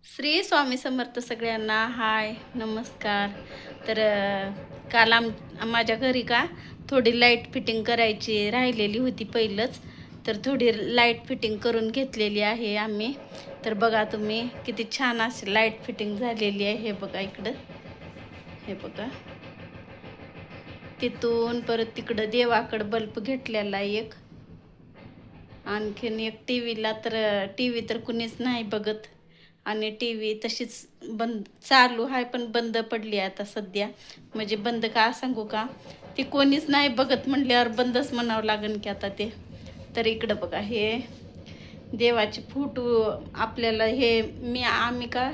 श्री स्वामी समर्थ सगळ्यांना. हाय, नमस्कार. तर काल माझ्या घरी का थोडी लाईट फिटिंग करायची राहिलेली होती पहिलंच. तर थोडी लाईट फिटिंग करून घेतलेली आहे आम्ही. तर बघा तुम्ही किती छान अशी लाईट फिटिंग झालेली आहे. हे बघा इकडं, हे बघा. तिथून परत तिकडं देवाकडं बल्ब घेतलेला एक. आणखीन एक टी व्हीला, तर टी व्ही तर कुणीच नाही बघत. आणि टी व्ही तशीच बंद चालू आहे, पण बंद पडली आता सध्या. म्हणजे बंद का सांगू का, ती कोणीच नाही बघत म्हटल्यावर बंदच म्हणावं लागेल की आता ते. तर इकडं बघा, हे देवाचे फोटो आपल्याला, हे आम्ही का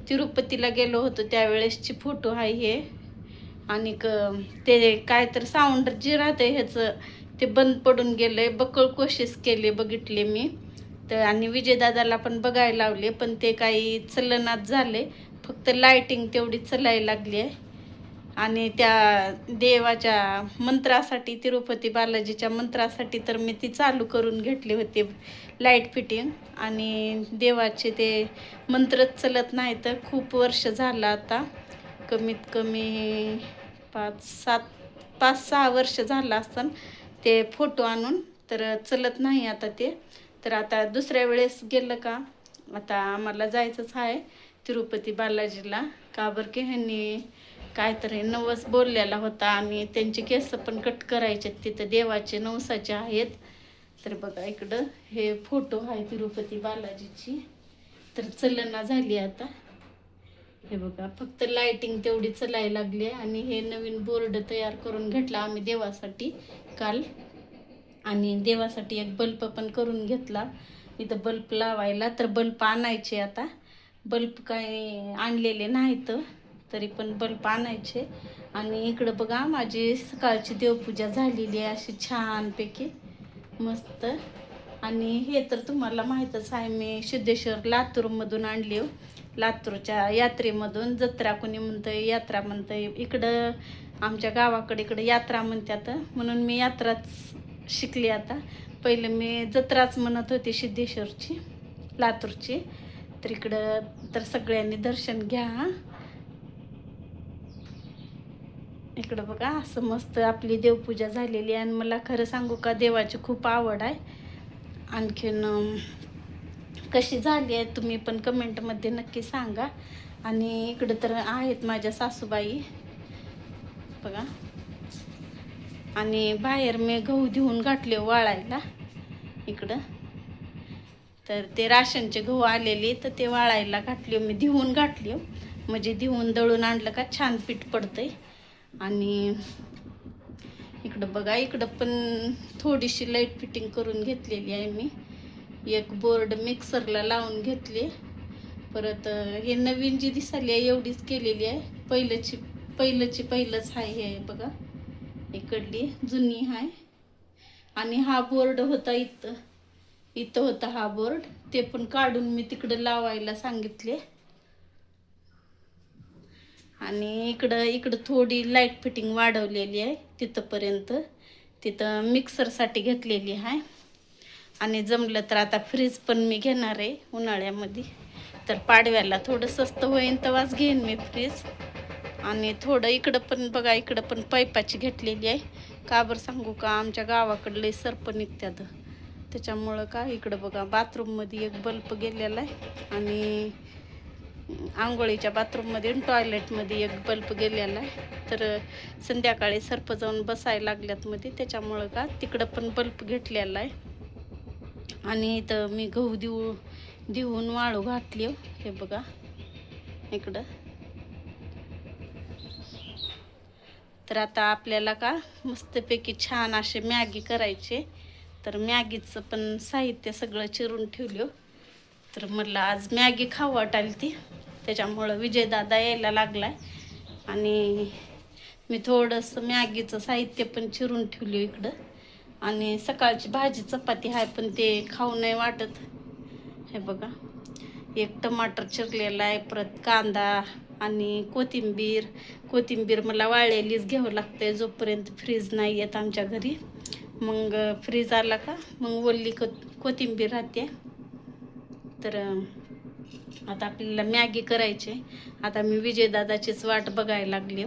तिरुपतीला गेलो होतो त्यावेळेसची फोटो आहे हे. आणि ते काय तर साऊंड जे राहते ह्याचं ते बंद पडून गेलंय. बकळ कोशिश केले, बघितले मी तर. आणि विजयदादाला पण बघायला लावले, पण ते काही चलनात झाले. फक्त लाईटिंग तेवढी चलायला लागली आहे. आणि त्या देवाच्या मंत्रासाठी, तिरुपती बालाजीच्या मंत्रासाठी तर मी ती चालू करून घेतली होती लाईट फिटिंग. आणि देवाचे ते मंत्रच चलत नाही. तर खूप वर्ष झालं आता, कमीत कमी 5-6 वर्ष झालं असतं ते फोटो आणून. तर चलत नाही आता ते. तर आता दुसऱ्या वेळेस गेलं का, आता आम्हाला जायचंच आहे तिरुपती बालाजीला. का बरं की ह्यांनी काहीतरी नवस बोललेला होता आणि त्यांचे केस पण कट करायचे तिथं, देवाचे नवसाचे आहेत. तर बघा इकडं हे फोटो आहे तिरुपती बालाजीची. तर चलना झाली आता. हे बघा, फक्त लाईटिंग तेवढी चलायला लागली. आणि हे नवीन बोर्ड तयार करून घेतला आम्ही देवासाठी काल. आणि देवासाठी एक बल्ब पण करून घेतला इथं बल्ब लावायला. तर बल्ब आणायचे आता. बल्ब काही आणलेले नाहीत, तरी पण बल्ब आणायचे. आणि इकडं बघा माझी सकाळची देवपूजा झालेली आहे अशी छानपैकी मस्त. आणि हे तर तुम्हाला माहीतच आहे, मी सिद्धेश्वर लातूरमधून आणले. लातूरच्या यात्रेमधून. जत्रा कोणी म्हणतंय, यात्रा म्हणतंय. इकडं आमच्या गावाकडे इकडं यात्रा म्हणतात, म्हणून मी यात्राच शिकली आता. पहिलं मी जत्राच म्हणत होते सिद्धेश्वरची, लातूरची. तर इकडं तर सगळ्यांनी दर्शन घ्या. इकडं बघा असं मस्त आपली देवपूजा झालेली आहे. आणि मला खरं सांगू का, देवाची खूप आवड आहे. आणखीन कशी झाली आहे तुम्ही पण कमेंटमध्ये नक्की सांगा. आणि इकडं तर आहेत माझ्या सासूबाई बघा. आणि बाहेर मी गहू धुवून घातले वाळायला इकडं. तर ते राशनचे गहू आलेले, तर ते वाळायला घातले मी, धुवून घातले. म्हणजे धुवून दळून आणलं का छान पीठ पडतंय. आणि इकडं बघा, इकडं पण थोडीशी लाईट फिटिंग करून घेतलेली आहे मी. एक बोर्ड मिक्सरला लावून घेतले. परत हे नवीन जी दिसाली आहे एवढीच केलेली आहे. पहिलंच आहे हे बघा. इकडली जुनी आहे. आणि हा बोर्ड होता इथं, होता हा बोर्ड. ते पण काढून मी तिकडं लावायला सांगितले. आणि इकडं थोडी लाईट फिटिंग वाढवलेली आहे तिथंपर्यंत. तिथं मिक्सरसाठी घेतलेली आहे. आणि जमलं तर आता फ्रीज पण मी घेणार आहे उन्हाळ्यामध्ये. तर पाडव्याला थोडं स्वस्त होईन तेव्हाच घेईन मी फ्रीज. आणि थोडं इकडं पण बघा, इकडं पण पाईपाची घेतलेली आहे. का बरं सांगू का, आमच्या गावाकडले सर्प निघतात, त्याच्यामुळं का इकडं बघा बाथरूममध्ये एक बल्ब गेलेला आहे. आणि आंघोळीच्या बाथरूममध्ये टॉयलेटमध्ये एक बल्ब गेलेला आहे. तर संध्याकाळी सर्प जाऊन बसायला लागल्यात मध्ये, त्याच्यामुळं का तिकडं पण बल्ब घेतलेला आहे. आणि इथं मी गहू धुवून वाळू घातली. हे बघा इकडं. तर आता आपल्याला का मस्तपैकी छान असे मॅगी करायचे. तर मॅगीचं पण साहित्य सगळं चिरून ठेवलं. तर मला आज मॅगी खाऊ वाटायला ती, त्याच्यामुळं विजयदादा यायला लागला आहे. आणि मी थोडंसं मॅगीचं साहित्य पण चिरून ठेवलं इकडं. आणि सकाळची भाजी चपाती आहे, पण ते खाऊ नाही वाटत. हे बघा, एक टमाटर चिरलेला आहे, परत कांदा आणि कोथिंबीर मला वाळलेलीच घ्यावं लागते जोपर्यंत फ्रीज नाही येत आमच्या घरी. मग फ्रीज आला का मग ओली कोथिंबीर राहते. तर आता आपल्याला मॅगी करायची. आता मी विजयदादाचीच वाट बघायला लागली.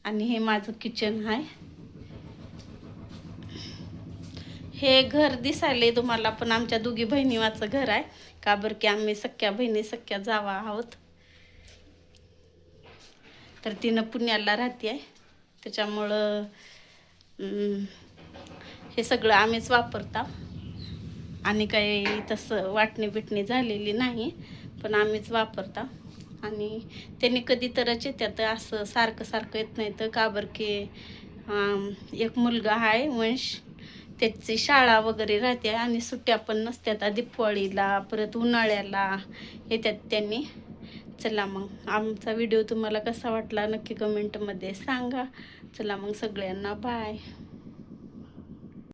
आणि हे माझं किचन आहे. हे घर दिसायले तुम्हाला, पण आमच्या दोघी बहिणीवाचं घर आहे. का बरं की आम्ही सख्या बहिणी सख्या जावा आहोत. तर तिनं पुण्याला राहते आहे, त्याच्यामुळं हे सगळं आम्हीच वापरता. आणि काही तसं वाटणी बिटणी झालेली नाही, पण आम्हीच वापरता. आणि त्यांनी कधी तरच येतात, असं सारखं सारखं येत नाही. तर का बरं की एक मुलगा आहे वंश, त्याची शाळा वगैरे राहते आणि सुट्ट्या पण नसत्यात. दिवाळीला परत उन्हाळ्याला येतात त्यांनी. चला मग आमचा व्हिडिओ तुम्हाला कसा वाटला नक्की कमेंटमध्ये सांगा. चला मग सगळ्यांना बाय.